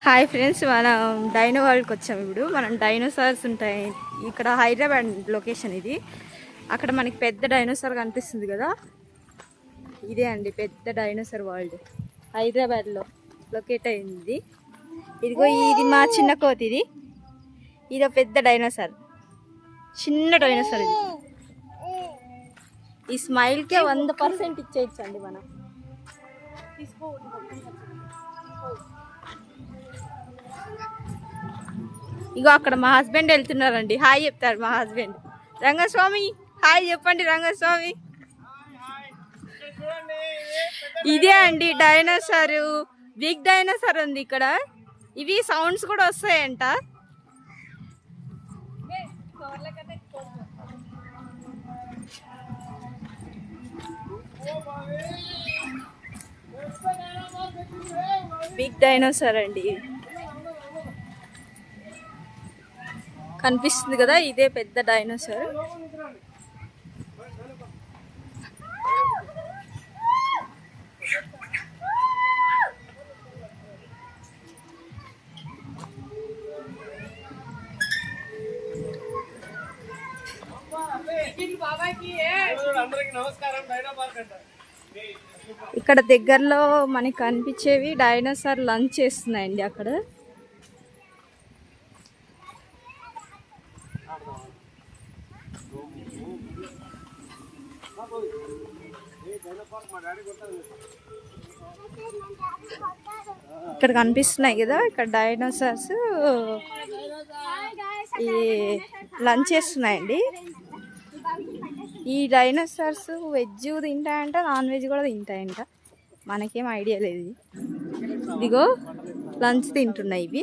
Hi friends, మనం dino వరల్డ్కి వచ్చాము. ఇప్పుడు మనం డైనోసార్స్ ఉంటాయి ఇక్కడ. హైదరాబాద్ లొకేషన్ ఇది. అక్కడ మనకి పెద్ద డైనోసార్ కనిపిస్తుంది కదా, ఇదే అండి పెద్ద డైనోసార్ వరల్డ్. హైదరాబాద్లో లొకేట్ అయింది. ఇదిగో ఇది మా చిన్న కోతి. ఇది పెద్ద డైనోసార్, చిన్న డైనోసార్. ఇది ఈ స్మైల్కే 100% ఇచ్చేయచ్చండి మనం. ఇగో అక్కడ మా హస్బెండ్ వెళ్తున్నారండి. హాయ్ చెప్తారు మా హస్బెండ్. రంగస్వామి హాయ్ చెప్పండి. రంగస్వామి ఇదే అండి డైనోసార్. బిగ్ డైనోసార్ ఉంది ఇక్కడ. ఇవి సౌండ్స్ కూడా వస్తాయంట. బిగ్ డైనోసార్ అండి కనిపిస్తుంది కదా, ఇదే పెద్ద డైనోసార్. ఇక్కడ దగ్గరలో మనకి కనిపించేవి డైనోసార్ లంచ్ చేస్తున్నాయండి అక్కడ. ఇక్కడ కనిపిస్తున్నాయి కదా, ఇక్కడ డైనోసార్స్ ఈ లంచ్ చేస్తున్నాయండి. ఈ డైనోసార్స్ వెజ్ తింటాయంట, నాన్ వెజ్ కూడా తింటాయంట. మనకేం ఐడియా లేదు. ఇదిగో లంచ్ తింటున్నాయి ఇవి.